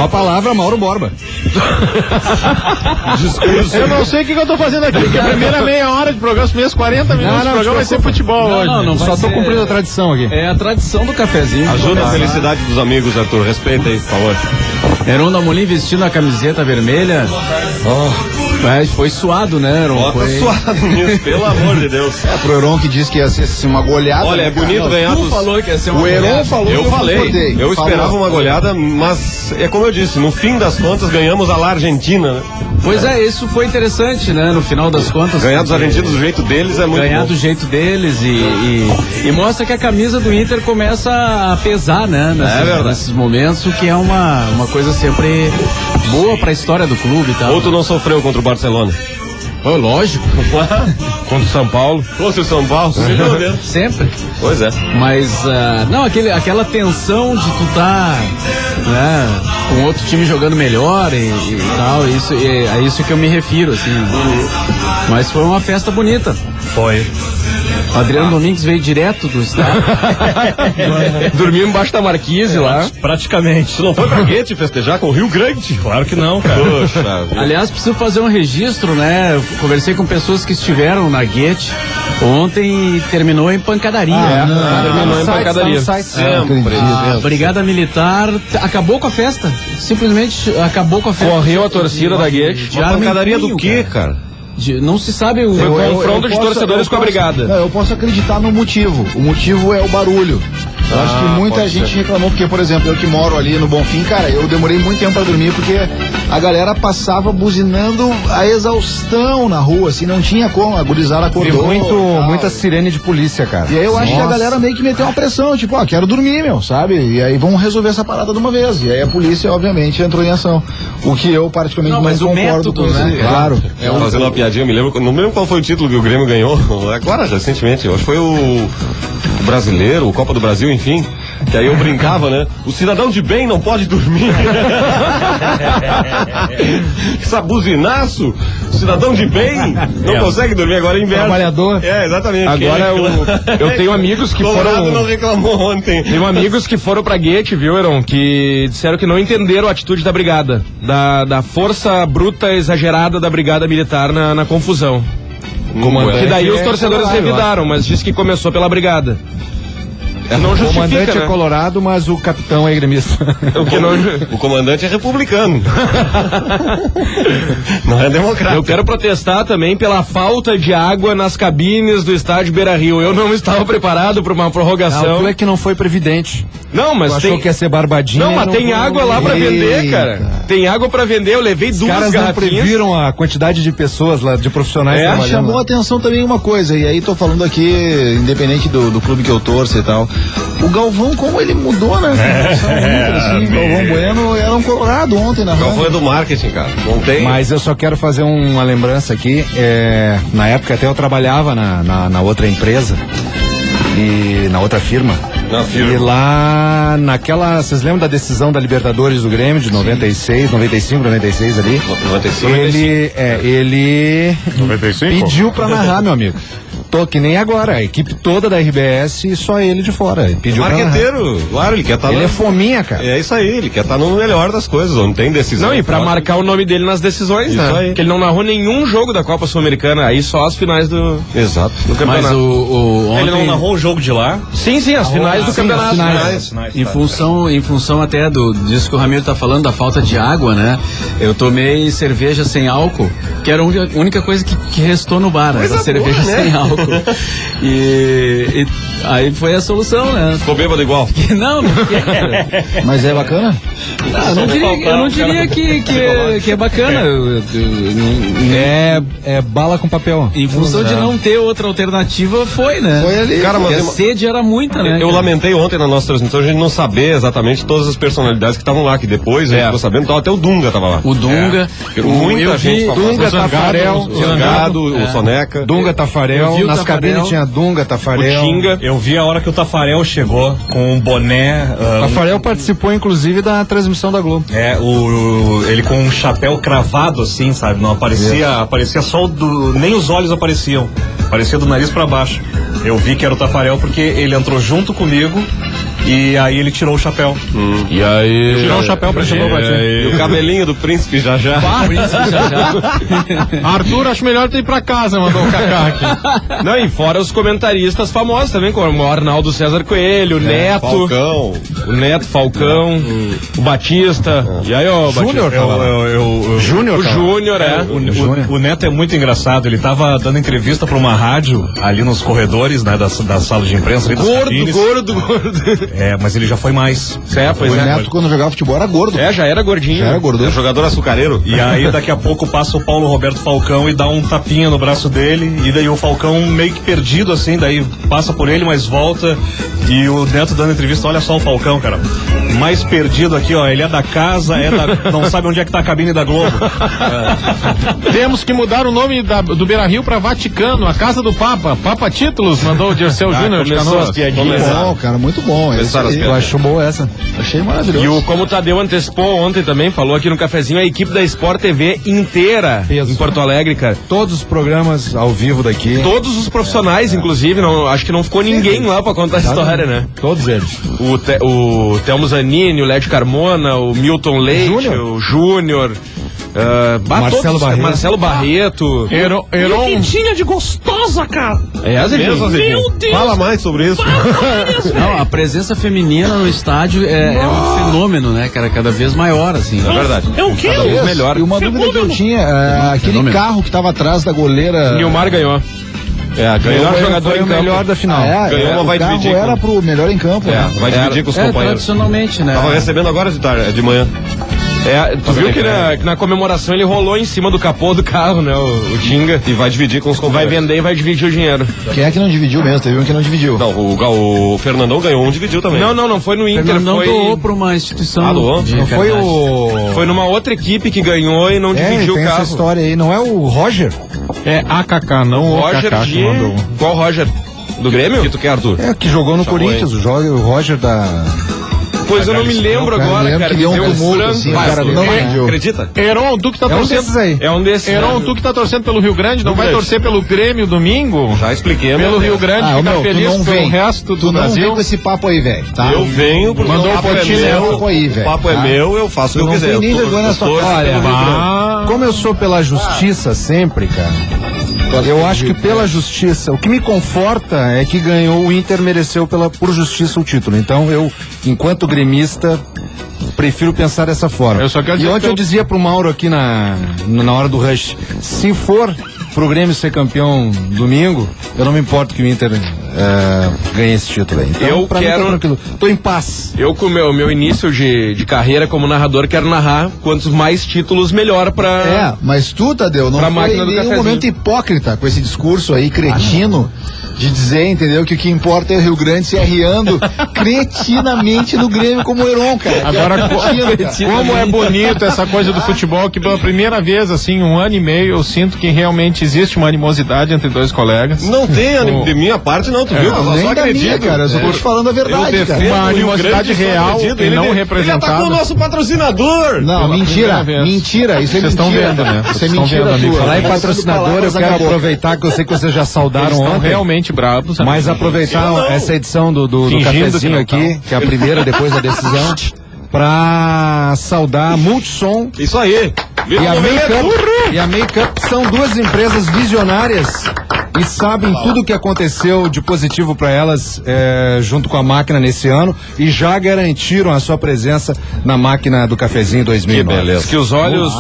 Só a palavra Mauro Borba. Discurso. Eu não sei o que eu tô fazendo aqui, porque a primeira meia hora de programa, os primeiros 40 minutos do programa vai ser futebol hoje. Não, só tô cumprindo a tradição aqui. É a tradição do cafezinho. Ajuda a felicidade dos amigos, Arthur. Respeita aí, por favor. Heron da Molin vestindo a camiseta vermelha. Mas foi suado, né, Heron? Bota suado nisso, pelo amor de Deus. Pro Heron que disse que ia ser assim, uma goleada. Olha, é bonito ganhar dos... falou que ia ser uma O Heron falou. Eu falei, concordei. eu esperava uma goleada, mas é como eu disse, no fim das contas ganhamos a La Argentina, né? Pois é, isso foi interessante, né, no final das contas. Ganhar dos argentinos do jeito deles é muito ganhar bom. do jeito deles e mostra que a camisa do Inter começa a pesar, né, nesses momentos, o que é uma coisa sempre boa pra história do clube e tal. Ou tu não sofreu contra o Barcelona? Oh, lógico. Contra o São Paulo? Contra o São Paulo? Sempre. Pois é. Mas, não, aquela tensão de tu tá, né, com outro time jogando melhor e tal, é isso que eu me refiro, assim. Mas foi uma festa bonita. Foi. O Adriano Domingues veio direto do estádio. Dormiu embaixo da marquise lá. Praticamente. Tu não foi pra Guete festejar com o Rio Grande? Claro que não, cara. Poxa. Aliás, preciso fazer um registro, né? Eu conversei com pessoas que estiveram na Guete ontem e terminou em pancadaria. Terminou em pancadaria. Sempre. A Brigada Militar acabou com a festa. Simplesmente acabou com a festa. Correu a torcida da Guete. Uma pancadaria do quê, cara? Não se sabe o confronto de torcedores com a Brigada. Não, eu posso acreditar no motivo. O motivo é o barulho. Eu acho que muita gente reclamou, porque, por exemplo, eu que moro ali no Bonfim, cara, eu demorei muito tempo pra dormir, porque a galera passava buzinando a exaustão na rua, assim, não tinha como, a gurizada acordou. Muita sirene de polícia, cara. E aí eu acho que a galera meio que meteu uma pressão, tipo, quero dormir, meu, sabe? E aí vamos resolver essa parada de uma vez. E aí a polícia, obviamente, entrou em ação. O que eu, particularmente, não concordo método, com isso. né? Claro. Fazendo uma piadinha, não me lembro qual foi o título que o Grêmio ganhou, agora, recentemente, eu acho que foi o Brasileiro, o Copa do Brasil, enfim, que aí eu brincava, né? O cidadão de bem não pode dormir. Essa buzinaço, o cidadão de bem não consegue dormir, agora é inverno. Trabalhador. É, exatamente. Agora eu tenho amigos que foram... não reclamou ontem. Tenho amigos que foram pra Guete, viu, Heron? Que disseram que não entenderam a atitude da brigada, da força bruta exagerada da brigada militar na confusão. Que daí os torcedores revidaram, mas disse que começou pela brigada. Não justifica, o comandante né? é colorado, mas o capitão é gremista. O comandante é republicano. Não é democrata. Eu quero protestar também pela falta de água nas cabines do estádio Beira-Rio. Eu não estava preparado para uma prorrogação. Não, é que não foi previdente. Não, mas achou que ia ser barbadinha. Não, mas tem água lá pra vender, cara. Tem água pra vender, eu levei duas garrafinhas. Os caras não previram a quantidade de pessoas lá, de profissionais trabalhando. Chamou a atenção também uma coisa, e aí tô falando aqui, independente do clube que eu torço e tal, o Galvão, como ele mudou, né? Galvão Bueno era um colorado ontem na Galvão é do marketing, cara. Não tem. Mas eu só quero fazer uma lembrança aqui, na época até eu trabalhava na outra empresa, e na outra firma. E lá vocês lembram da decisão da Libertadores do Grêmio de 96, 95, 96 ali? 95. Ele 95? pediu pra narrar, meu amigo. Tô que nem agora, a equipe toda da RBS e só ele de fora. Ele pediu marqueteiro, claro, ele quer estar Ele é fominha, cara. É isso aí, ele quer estar no melhor das coisas, onde tem decisão. Não, e pra marcar o nome dele nas decisões, isso né? Aí. Porque ele não narrou nenhum jogo da Copa Sul-Americana, aí só as finais do campeonato. Mas ontem... Ele não narrou o jogo de lá? Sim, as finais do campeonato. Em função até disso que o Ramiro tá falando, da falta de água, né? Eu tomei cerveja sem álcool, que era a única coisa que restou no bar, essa cerveja sem álcool. E aí foi a solução, né? Ficou bêbado igual? Não quero. Mas é bacana? Eu não diria que é bacana. É bala com papel. Em função de não ter outra alternativa, foi, né? Foi ali. Cara, mas a sede era muita, né? Eu lamentei ontem na nossa transmissão a gente não saber exatamente todas as personalidades que estavam lá, que depois a gente ficou sabendo, então até o Dunga tava lá. O Dunga. Muita gente. Dunga, Tafarel, o Soneca. Dunga, Tafarel. Nas cabines tinha Dunga, Tafarel. O Tinga. Eu vi a hora que o Tafarel chegou com um boné. Tafarel participou, inclusive, da transmissão da Globo. Ele com um chapéu cravado, assim, sabe? Não aparecia só nem os olhos apareciam. Aparecia do nariz pra baixo. Eu vi que era o Tafarel porque ele entrou junto comigo E aí ele tirou o chapéu. E aí? Tirou o chapéu pra chamar o Batinho. E o cabelinho do príncipe já. Arthur, acho melhor tu ir pra casa, mandou o Kaká aqui. Não, e fora os comentaristas famosos também, como o Arnaldo César Coelho, o Neto. Falcão. O Neto, Falcão, o Batista. E aí, ó, Júnior, Júnior, o Júnior, O Neto é muito engraçado. Ele tava dando entrevista pra uma rádio ali nos corredores, né, da sala de imprensa. Ali gordo. É, mas ele já foi mais. O Neto, quando jogava futebol, era gordo. Já era gordinho. Já era gordo. É jogador açucareiro. E aí daqui a pouco passa o Paulo Roberto Falcão e dá um tapinha no braço dele, e daí o Falcão meio que perdido assim, daí passa por ele, mas volta, e o Neto dando entrevista, olha só o Falcão, cara, mais perdido aqui, ó, ele é da casa, não sabe onde é que tá a cabine da Globo. Temos que mudar o nome do Beira-Rio pra Vaticano, a casa do Papa. Papa Títulos, mandou o Dirceu Júnior de Canoas. Muito bom, cara, muito bom. Eu acho boa essa. Achei maravilhoso. E como o Tadeu antecipou ontem também, falou aqui no cafezinho, a equipe da Sport TV inteira em Porto Alegre, cara. Todos os programas ao vivo daqui. Todos os profissionais, inclusive, acho que não ficou ninguém lá pra contar a história, né? Todos eles. O Thelmo Zanini, o Lédio Carmona, o Milton Leite, o Júnior. Marcelo Barreto. Heron. Que tinha de gostosa, cara. Meu Deus. Fala mais sobre isso. Não, a presença feminina no estádio é um fenômeno, né, cara? Cada vez maior, assim. É verdade. É o quê? Cada vez melhor. E uma dúvida que eu tinha, aquele carro que tava atrás da goleira. Nilmar ganhou. Melhor jogador em campo. Melhor da final. Ganhou, vai dividir. Era pro melhor em campo. Vai dividir com os companheiros. Tradicionalmente, né? Tava recebendo agora de manhã. Tu viu que na comemoração ele rolou em cima do capô do carro, né? O Tinga. E vai dividir com os companheiros. Vai vender e vai dividir o dinheiro. Quem é que não dividiu mesmo? Teve um que não dividiu. Não, o Fernandão ganhou, dividiu também. Não foi no Inter. Fernandão foi... doou pra uma instituição. Doou? De não foi o... Foi numa outra equipe que ganhou e não dividiu tem o carro. Essa história aí, não é o Roger? É AKK, não o Roger Kaká que mandou. Qual Roger? Do Grêmio? Que Arthur? Que jogou no Corinthians, o Roger da... Pois eu não me lembro agora, cara. Que deu um tumulto, assim, cara, não acredita? Heron, tu que tá torcendo. É um desses. Heron, tu que tá torcendo pelo Rio Grande, não vai torcer pelo Grêmio domingo? Já expliquei. Pelo Rio Grande, fica feliz pelo resto do Brasil. Tu não vem com esse papo aí, velho. Tá? Eu venho porque mandou o papo aí, velho. O papo é meu, eu faço o que eu quiser. Nem vergonha na sua cara. Como eu sou pela justiça sempre, cara. Eu acho que pela justiça, o que me conforta é que ganhou, o Inter mereceu por justiça o título. Então eu, enquanto gremista, prefiro pensar dessa forma. E ontem eu dizia pro Mauro aqui na hora do rush, se for pro Grêmio ser campeão domingo, eu não me importo que o Inter ganhe esse título aí. Então, eu quero... Tô em paz. Eu com o meu início de carreira como narrador quero narrar quantos mais títulos melhor pra... mas tu, Tadeu, não foi em nenhum momento hipócrita com esse discurso aí, cretino, de dizer, entendeu, que o que importa é o Rio Grande se arriando cretinamente no Grêmio como o Heron, cara. Agora, como é bonito essa coisa do futebol, que pela primeira vez, assim, 1 ano e meio, eu sinto que realmente existe uma animosidade entre dois colegas. Não tem, de minha parte não, tu viu? Eu só acredito, cara, eu só tô te falando a verdade, cara. Uma animosidade real e não representada. Ele atacou o nosso patrocinador. Não, mentira, isso é mentira. Vocês estão vendo, né? Isso é mentira tua. Falar em patrocinador, eu quero aproveitar que eu sei que vocês já saudaram ontem. Realmente bravos. Mas aproveitar essa edição do cafezinho aqui, que é a primeira depois da decisão, pra saudar a Multissom. Isso aí. E a Makeup são duas empresas visionárias e sabem tudo o que aconteceu de positivo para elas junto com a máquina nesse ano e já garantiram a sua presença na máquina do cafezinho 2009. Que beleza. Que os olhos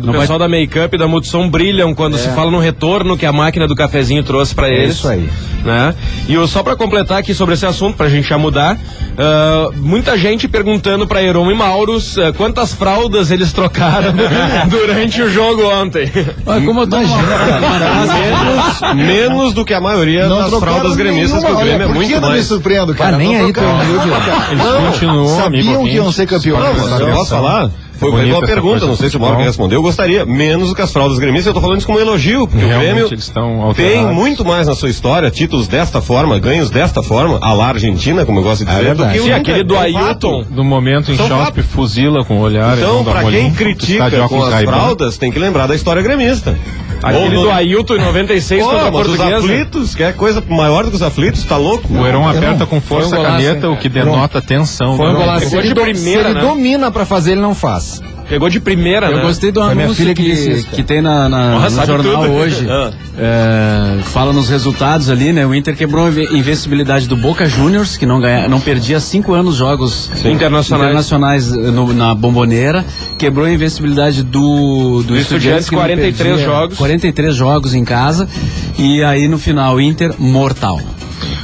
do pessoal da Makeup e da Multissom brilham quando se fala no retorno que a máquina do cafezinho trouxe para eles. Isso aí. Né? E só para completar aqui sobre esse assunto, pra gente já mudar, muita gente perguntando pra Heron e Mauros quantas fraldas eles trocaram durante o jogo ontem. Como eu tô menos do que a maioria das fraldas gremistas, que o Grêmio é muito mais. Me surpreendo, cara. Nem aí tu sabiam que iam ser campeões. Não, posso falar? Foi uma boa pergunta, não sei se o Mauro quer responder. Eu gostaria, menos do que as fraldas gremistas. Eu tô falando isso como elogio, porque o Grêmio tem muito mais na sua história, títulos desta forma, ganhos desta forma, a la Argentina, como eu gosto de dizer, do que Sim, aquele do Ailton, do momento em choque, fuzila com o olhar. Então, pra quem critica com as fraldas, tem que lembrar da história gremista. Aquele do Ailton em 96 contra a Portuguesa. Os aflitos, que é coisa maior do que os aflitos, tá louco? O Heron aperta com força a caneta, o que denota tensão. Foi um golaço. Se ele domina pra fazer, ele não faz. Pegou de primeira, Eu né? gostei do anúncio que tem no jornal hoje. Fala nos resultados ali, né? O Inter quebrou a invencibilidade do Boca Juniors, que não perdia há 5 anos jogos internacionais na Bomboneira. Quebrou a invencibilidade do Estudiantes, 43 jogos. 43 jogos em casa. E aí no final, Inter mortal.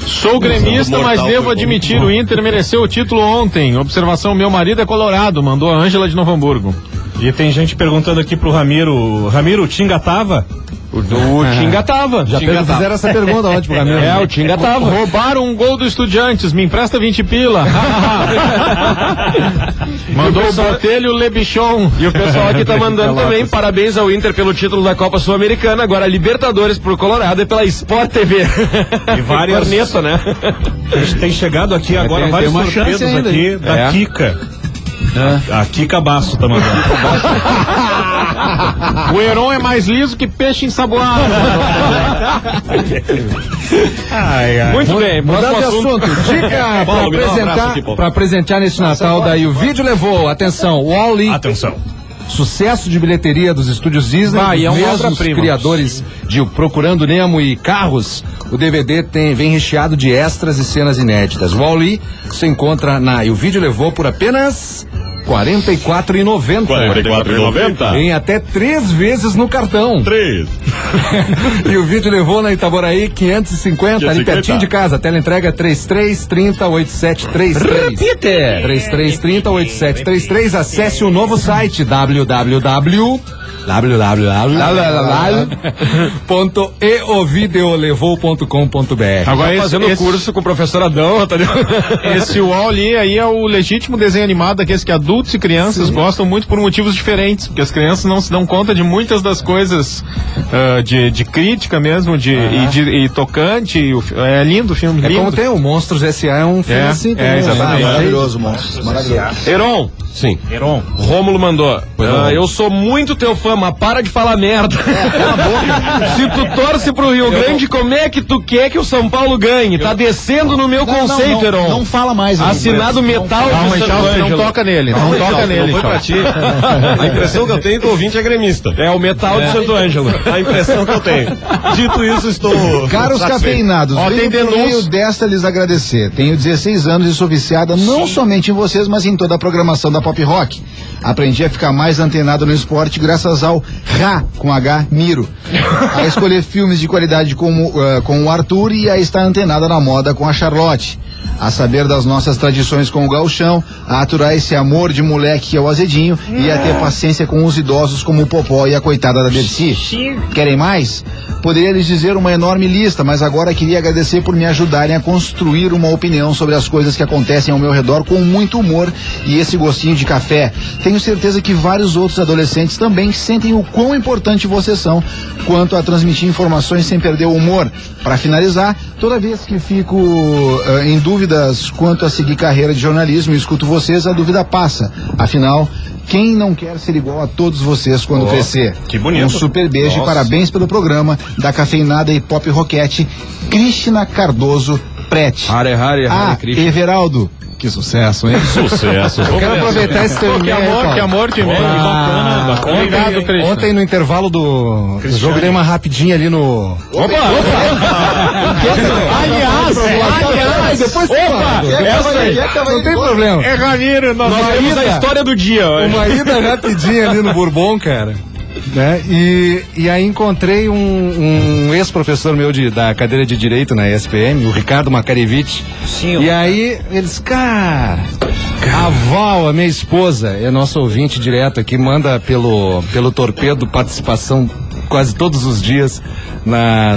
Sou gremista, mas devo admitir, o Inter mereceu o título ontem. Observação, meu marido é colorado, mandou a Ângela de Novo Hamburgo. E tem gente perguntando aqui pro Ramiro, o Tinga tava? O Tinga tava. Já fizeram essa pergunta ontem pro Ramiro. O Tinga tava. Roubaram um gol do Estudiantes, me empresta 20 pila. Mandou o Botelho Lebichon. E o pessoal aqui tá mandando também parabéns ao Inter pelo título da Copa Sul-Americana, agora Libertadores pro Colorado e pela Sport TV. E várias... Corneta, né? Tem chegado aqui agora vários torpedos aqui da Kika. A Kika Basso tá mandando. O Heron é mais liso que peixe ensaboado. Muito bem, mudando de assunto. Dica pra apresentar neste Natal, daí o vídeo levou, atenção, Wall-E. Atenção. Sucesso de bilheteria dos estúdios Disney, e é um mesmos criadores de Procurando Nemo e Carros. O DVD vem recheado de extras e cenas inéditas. Wall-E se encontra e o vídeo levou por apenas R$44,90. R$44,90? Em até 3 vezes no cartão. 3. E o vídeo levou na Itaboraí 550, ali pertinho de casa. A tela entrega 3330-8733. Repite! 3330-8733. Acesse o novo site www.eovideolevou.com.br. Agora fazendo curso com o professor Adão, tá ligado? Esse Wall-E aí é o legítimo desenho animado, aqueles que adultos e crianças gostam muito por motivos diferentes, porque as crianças não se dão conta de muitas das coisas de crítica mesmo, e tocante. É lindo o filme. Como tem o Monstros S.A. é um filme assim também. Exatamente. Maravilhoso, Monstros. Maravilhoso. Heron. Sim. Heron. Rômulo mandou. Eu sou muito teu fã, mas para de falar merda. Se tu torce pro Rio Grande, como é que tu quer que o São Paulo ganhe? Tá descendo no meu conceito, Heron. Não fala mais. Assinado Metal de Santo Ângelo. Não toca nele. Não toca nele. Foi pra ti. A impressão que eu tenho é que o ouvinte é gremista. É o Metal de Santo Ângelo. A impressão que eu tenho. Dito isso, estou... Caros cafeinados, venho por meio desta lhes agradecer. Tenho 16 anos e sou viciada não somente em vocês, mas em toda a programação da Pop Rock. Aprendi a ficar mais antenado no esporte graças ao com H, Miro. A escolher filmes de qualidade com o Arthur e a estar antenada na moda com a Charlotte. A saber das nossas tradições com o gauchão, a aturar esse amor de moleque que é o azedinho e a ter paciência com os idosos como o Popó e a coitada da Dercy. Querem mais? Poderia lhes dizer uma enorme lista, mas agora queria agradecer por me ajudarem a construir uma opinião sobre as coisas que acontecem ao meu redor com muito humor e esse gostinho de café. Tenho certeza que vários outros adolescentes também sentem o quão importante vocês são quanto a transmitir informações sem perder o humor. Para finalizar, toda vez que fico em dúvidas quanto a seguir carreira de jornalismo e escuto vocês, a dúvida passa. Afinal, quem não quer ser igual a todos vocês quando crescer? Que bonito. Um super beijo e parabéns pelo programa da Cafeinada e Pop Roquete, Cristina Cardoso Prete. Everaldo. Que sucesso, hein? Sucesso. Eu quero aproveitar esse teu e-mail. Que amor de e-mail. Bacana. Obrigado, Cristina. Ontem no intervalo do jogo dei uma rapidinha ali no... Opa! Aliás, depois essa aí. Não tem problema. É Ramiro, nós temos a história do dia. Uma ida rapidinha ali no Bourbon, cara. Né? E aí encontrei um ex-professor meu da cadeira de Direito na ESPM, o Ricardo Makarevich. Sim. E aí eles, cara, a Val, a minha esposa, é nossa ouvinte direto aqui, manda pelo torpedo participação quase todos os dias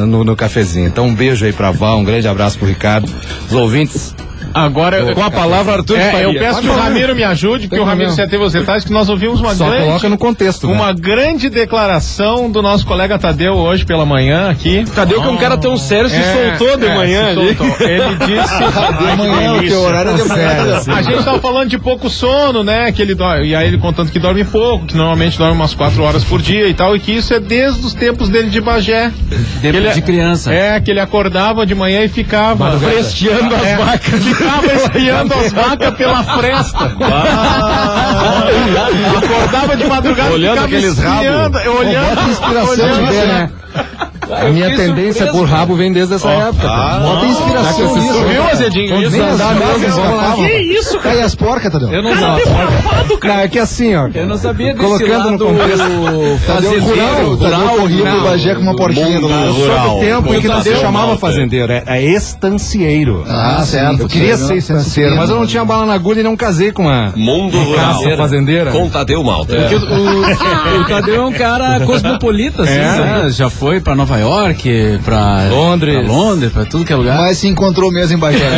no cafezinho. Então um beijo aí pra Val, um grande abraço pro Ricardo. Os ouvintes Agora, com a palavra Arthur eu peço que o Ramiro me ajude, porque o Ramiro já teve os detalhes, que nós ouvimos coloca no contexto, uma grande declaração do nosso colega Tadeu hoje pela manhã aqui. Tadeu, que é um cara tão sério, se soltou de manhã ali. Ele disse de manhã, o teu horário é de manhã. A gente tava falando de pouco sono, né? Que ele dorme, e aí ele contando que dorme pouco, que normalmente dorme umas 4 horas por dia e tal, e que isso é desde os tempos dele de Bagé. De criança. Que ele acordava de manhã e ficava fresteando as vacas. Ficava espiando as vacas pela fresta. Acordava de madrugada, olhando aqueles rabos. Olhando a inspiração de né? A minha tendência por rabo vem desde essa época. Bota inspiração nisso. Viu, Azedinho? Que isso, cara? E as porcas, Tadeu? Eu não sabia. Não, é que assim, ó. Eu não sabia desse colocando no contexto. Fazer rural, corria pro Bagé com uma porquinha do lado. Só que tempo em que não se chamava fazendeiro, é estancieiro. Certo. Eu queria ser estanceiro, mas eu não tinha bala na agulha e não casei com uma Mundo Rural fazendeira. Com Tadeu Malta. Porque o Tadeu é um cara cosmopolita, assim, né? Já foi pra Nova York, pra Londres, pra tudo que é lugar. Mas se encontrou mesmo em Bagé.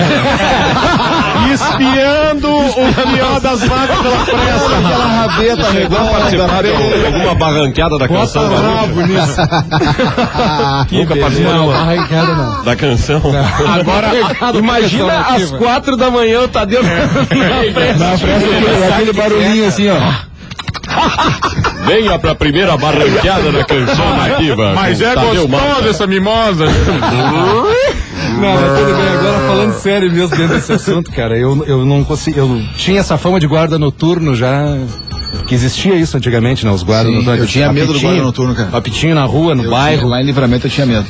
Espiando o caminhão das vacas pela fresta. Aquela rabeta, Chegou a participar de alguma barranqueada da canção? Nunca participou da canção? Agora, imagina às 4 da manhã o Tadeu na fresta. Aquele barulhinho assim, ó. Venha pra primeira barranqueada da canção nativa. Mas é gostosa essa mimosa. Não, mas tudo bem, agora falando sério mesmo dentro desse assunto, cara, eu não consigo, eu tinha essa fama de guarda noturno já, que existia isso antigamente, né, os guardas noturnos. Eu tinha medo do guarda noturno, cara. Apitinho na rua, no bairro. Lá em Livramento eu tinha medo.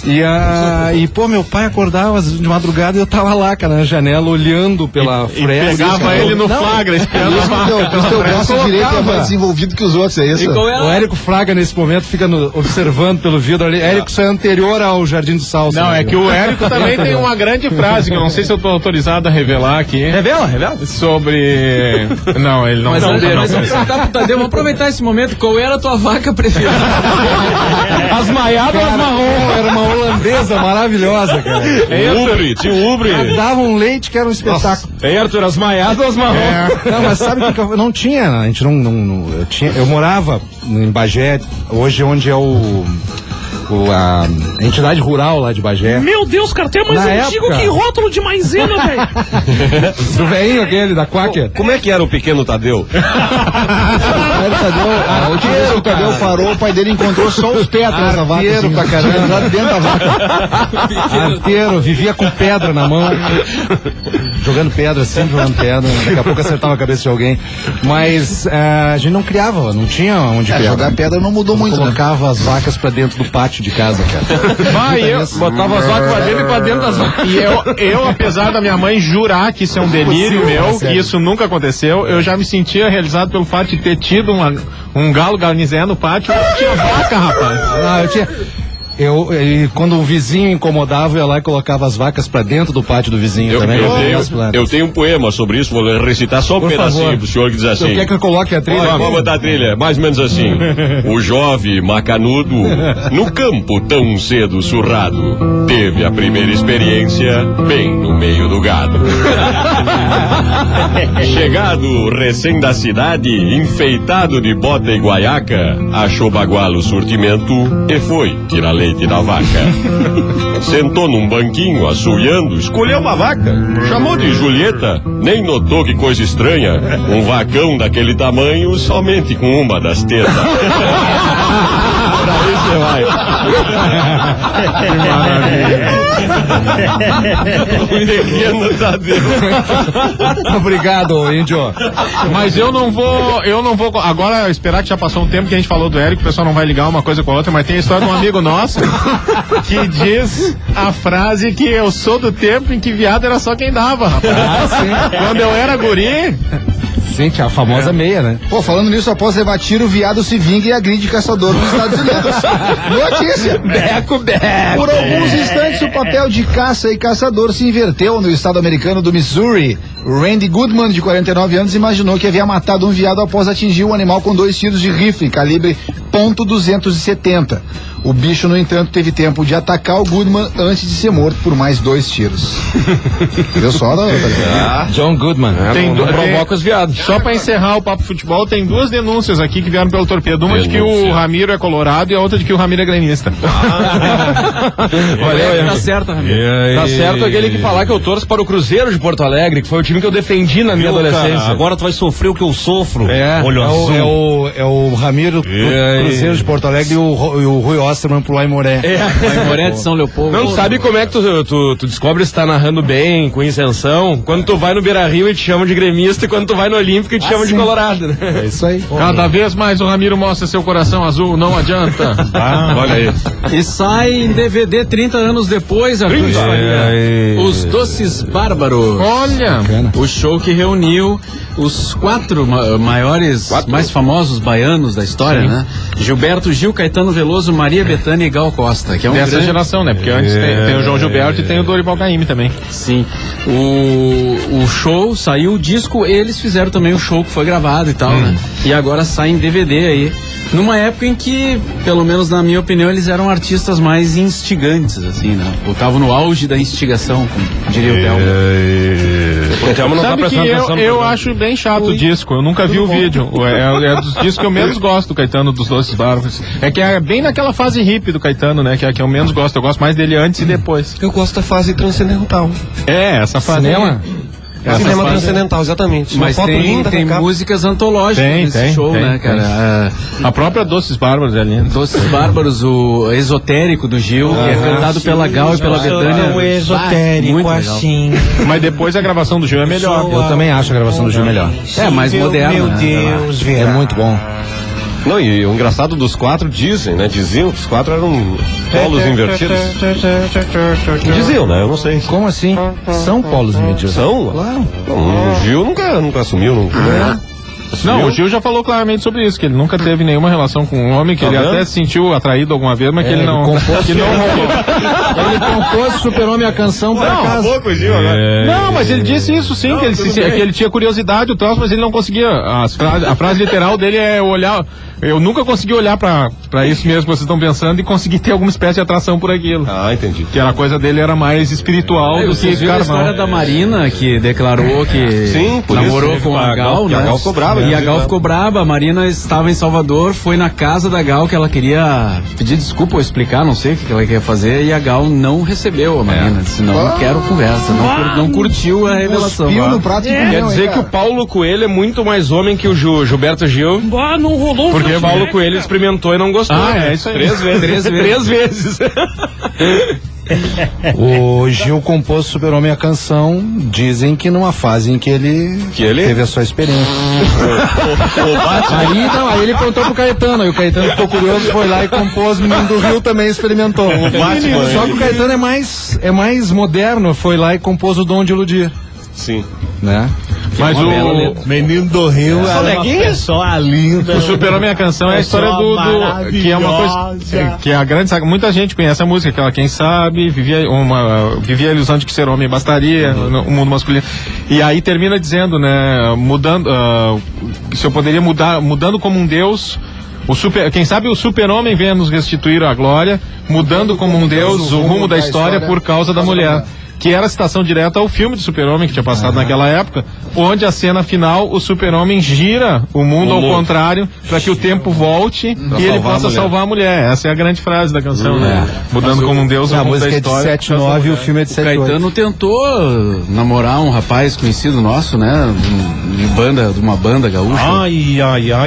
E pô, meu pai acordava de madrugada e eu tava lá, cara, na janela, olhando pela fresta. Pegava ele no flagra, esperando a vaca. O teu braço direito é mais desenvolvido que os outros, é isso? O Érico Fraga, nesse momento, fica observando pelo vidro ali. Érico, isso é anterior ao Jardim do Salsa. Não, é que o Érico também tem uma grande frase, que eu não sei se eu tô autorizado a revelar aqui. Revela. Sobre... Não, ele não... Mas eu perguntar pro Tadeu, vamos aproveitar esse momento, qual era a tua vaca preferida? As maiadas ou as marrom? Era uma holandesa maravilhosa, cara. Tinha um ubre. Dava um leite que era um espetáculo. Arthur, as maiadas ou as marrom? Não, mas sabe o que eu não tinha? A gente eu morava em Bagé, hoje onde é a entidade rural lá de Bagé. Meu Deus, cara, tem mais antigo que rótulo de maisena, velho. Do velhinho aquele, da Quaker. Como é que era o pequeno Tadeu? A última vez que o Tadeu parou, o pai dele encontrou só os pés atrás da vaca. Arteiro pra caramba. Dentro da vaca. Arteiro, vivia com pedra na mão. Jogando pedra, sempre jogando pedra. Daqui a pouco acertava a cabeça de alguém. Mas a gente não criava, não tinha onde criar. Jogar pedra não mudou muito, colocava as vacas pra dentro do pátio de casa, cara. Botava as vacas pra dentro e pra dentro das vacas. E eu, apesar da minha mãe jurar que isso é um delírio meu, que isso nunca aconteceu, eu já me sentia realizado pelo fato de ter tido um galo garnizé no pátio. Eu tinha vaca, rapaz. Eu tinha... quando o vizinho incomodava, eu ia lá e colocava as vacas pra dentro do pátio do vizinho também. Eu tenho um poema sobre isso, vou recitar só um pedacinho pro senhor que diz assim. Quer que eu coloque a trilha? Vamos botar a trilha, mais ou menos assim. O jovem macanudo, no campo tão cedo surrado, teve a primeira experiência bem no meio do gado. Chegado recém da cidade, enfeitado de bota e guaiaca, achou bagual o surtimento e foi tirar leite da vaca. Sentou num banquinho, assoiando, escolheu uma vaca, chamou de Julieta, nem notou que coisa estranha, um vacão daquele tamanho somente com uma das tetas. Pra aí você vai. Pequeno Tadeu. Obrigado, índio. Mas eu não vou agora esperar que já passou um tempo que a gente falou do Érico, o pessoal não vai ligar uma coisa com a outra, mas tem a história de um amigo nosso que diz a frase que eu sou do tempo em que viado era só quem dava, rapaz. Quando eu era guri... Sim, a famosa meia, né? Pô, falando nisso, após levar tiro, o viado se vinga e agride caçador nos Estados Unidos. Notícia! Beco. Por alguns instantes, o papel de caça e caçador se inverteu no estado americano do Missouri. Randy Goodman, de 49 anos, imaginou que havia matado um viado após atingir o animal com 2 tiros de rifle, calibre .270. O bicho, no entanto, teve tempo de atacar o Goodman antes de ser morto por mais 2 tiros. Viu só? John Goodman. Não provoca os viados. Só pra encerrar o Papo Futebol, tem 2 denúncias aqui que vieram pelo Torpedo. Uma de que o Ramiro é colorado e a outra de que o Ramiro é gremista. Olha, tá certo, Ramiro. Tá certo aquele que falar que eu torço para o Cruzeiro de Porto Alegre, que foi o time que eu defendi na minha adolescência. Cara, agora tu vai sofrer o que eu sofro. Olho azul. É o Ramiro Cruzeiro de Porto Alegre e o Rui Osterman pro Aimoré. Aimoré de São Leopoldo. Não sabe como é que tu descobre se tá narrando bem, com isenção, quando tu vai no Beira-Rio e te chamam de gremista e quando tu vai no Olímpico e te chamam de colorado, né? É isso aí. Cada vez mais o Ramiro mostra seu coração azul, não adianta. Olha aí. E sai em DVD 30 anos depois, Arthur de Faria. Os Doces Bárbaros. Olha! O show que reuniu os 4 mais famosos baianos da história, né? Gilberto Gil, Caetano Veloso, Maria Bethânia e Gal Costa. Que é dessa geração, né? Porque antes tem o João Gilberto e tem o Dorival Caymmi também. Sim. O show, saiu o disco, eles fizeram também o show que foi gravado e tal, né? E agora sai em DVD aí. Numa época em que, pelo menos na minha opinião, eles eram artistas mais instigantes, assim, né? Estavam no auge da instigação, como diria o Thelma. Sabe que eu acho bem chato o disco, eu nunca vi o vídeo. É dos discos que eu menos gosto do Caetano, dos Doces Bárbaros. É que é bem naquela fase hippie do Caetano, né? Que é que eu menos gosto. Eu gosto mais dele antes e depois. Eu gosto da fase transcendental. Essa fase. Cinema? Cinema transcendental, exatamente. Mas tem músicas antológicas nesse show, né, cara? A própria Doces Bárbaros é linda. Doces Bárbaros, o esotérico do Gil, que é cantado pela Gal e pela Bethânia. O esotérico, assim. Mas depois a gravação do Gil é melhor. Eu também acho a gravação do Gil melhor. É, mais moderna. Meu Deus, é muito bom. Não, e o engraçado dos 4 diziam que os 4 eram polos invertidos. Diziam, né? Eu não sei. Como assim? São polos invertidos. São? Claro. O Gil nunca assumiu. Não, o Gil já falou claramente sobre isso, que ele nunca teve nenhuma relação com um homem, que ele até se sentiu atraído alguma vez, mas que ele não rolou. Ele compôs Super-Homem a canção pra casa. Não, mas ele disse isso sim, que ele tinha curiosidade, o troço, mas ele não conseguia. A frase literal dele é olhar. Eu nunca consegui olhar pra isso mesmo que vocês estão pensando e conseguir ter alguma espécie de atração por aquilo. Ah, entendi. Que a coisa dele era mais espiritual do que carnal. A história da Marina, que declarou que namorou com a Gal, né? A Gal ficou brava. E a Gal ficou brava. A Marina estava em Salvador, foi na casa da Gal que ela queria pedir desculpa ou explicar, não sei o que ela queria fazer, e a Gal não recebeu a Marina. Disse, não quero conversa. Não curtiu a revelação. No prato Quer dizer que o Paulo Coelho é muito mais homem que o Gilberto Gil. Não rolou. Porque o Paulo Coelho experimentou e não gostou. É isso aí. 3 vezes. 3 vezes. O Gil compôs Super-Homem a canção, dizem que numa fase em que ele teve a sua experiência. Aí ele contou pro Caetano, e o Caetano ficou curioso, foi lá e compôs, o Menino do Rio também experimentou. Só que o Caetano é mais moderno, foi lá e compôs o Dom de Iludir. Sim. Né? Mas o Menino do Rio é uma pessoa linda. O Super-Homem a canção é a história do que é uma coisa que é a grande saga. Muita gente conhece a música, aquela Quem Sabe, vivia a ilusão de que ser homem bastaria, o mundo masculino. E aí termina dizendo, né, se eu poderia mudando como um Deus. Quem sabe o Super-Homem venha nos restituir a glória, mudando como um Deus o rumo da história por causa da mulher. Que era a citação direta ao filme do Super-Homem que tinha passado naquela época, onde a cena final, o Super-Homem gira o mundo ao contrário para que o tempo volte e ele possa salvar a mulher. Essa é a grande frase da canção, né? Mudando como um Deus o rumo da história. A música é de 7-9 e o filme é de 7-8. O Caetano tentou namorar um rapaz conhecido nosso, né? De uma banda gaúcha. Ai,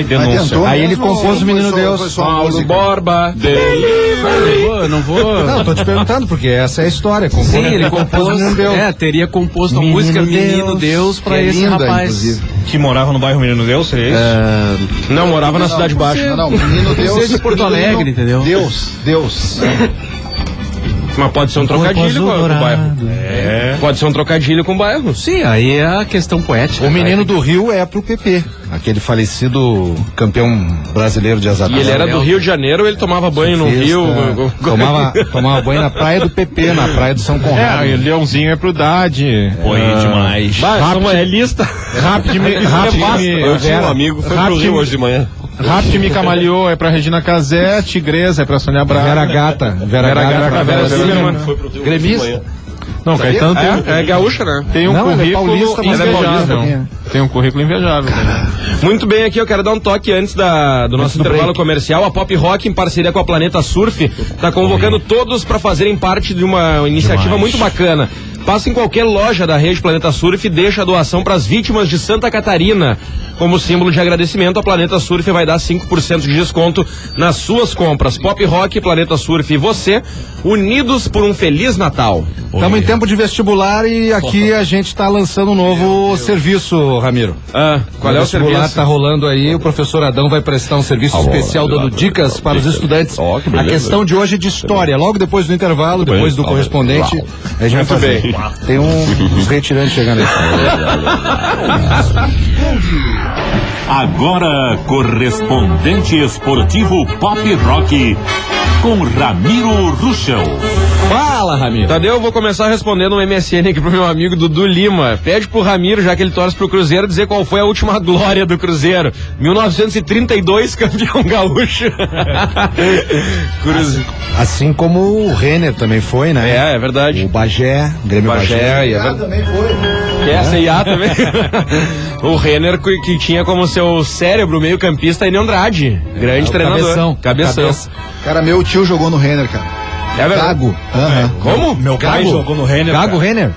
denúncia. Aí ele compôs o Menino Deus. Paulo Borba. Não, tô te perguntando, porque essa é a história. Sim, ele compôs. Teria composto a música Menino Deus pra esse rapaz. Inclusive. Que morava no bairro Menino Deus, seria isso? Não, morava na Cidade Baixa. Não, Menino Deus. De Porto Alegre, entendeu? Deus. Mas pode ser um trocadilho com o bairro. Pode ser um trocadilho com o bairro. Sim, aí é a questão poética. O Menino do Rio é pro PP, aquele falecido campeão brasileiro de azar. E ele era do Rio de Janeiro, ele tomava banho no Rio. Tomava banho na praia do PP, na praia do São Conrado. Leãozinho é pro Dade. Foi demais. É lista. Rapidinho. Eu tinha um amigo, foi pro Rio hoje de manhã. Rapid Me Camaleou é pra Regina Casé, Tigresa é pra Sônia Braga. Vera Gata pra Vera Zimmermann. Gremista. Não, Caetano é gaúcha, né? Tem um currículo invejável. Tem um currículo invejável. Muito bem, aqui eu quero dar um toque antes do nosso intervalo comercial. A Pop Rock, em parceria com a Planeta Surf, está convocando todos para fazerem parte de uma iniciativa muito bacana. Passa em qualquer loja da rede Planeta Surf e deixa a doação para as vítimas de Santa Catarina. Como símbolo de agradecimento, a Planeta Surf vai dar 5% de desconto nas suas compras. Pop Rock, Planeta Surf e você, unidos por um Feliz Natal. Estamos em tempo de vestibular e aqui a gente está lançando um novo serviço, Ramiro. Qual é o serviço? O vestibular está rolando aí, o professor Adão vai prestar um serviço especial dando dicas para os estudantes. A questão de hoje é de história, logo depois do intervalo, depois do correspondente, a gente vai fazer. Tem uns retirantes chegando aí. Agora, correspondente esportivo Pop Rock com Ramiro Ruschel. Fala, Ramiro. Tadeu, eu vou começar respondendo um MSN aqui pro meu amigo Dudu Lima. Pede pro Ramiro, já que ele torce pro Cruzeiro, dizer qual foi a última glória do Cruzeiro. 1932, campeão gaúcho. Assim como o Renner também foi, né? É verdade. O Bagé, Grêmio Bagé. Também foi. A CIA também. O Renner, que tinha como seu cérebro meio-campista Enio Andrade. Grande treinador. Cabeção. Cara, meu tio jogou no Renner, cara. É verdade. Gago. Como? Meu pai jogou no Renner. Gago Renner?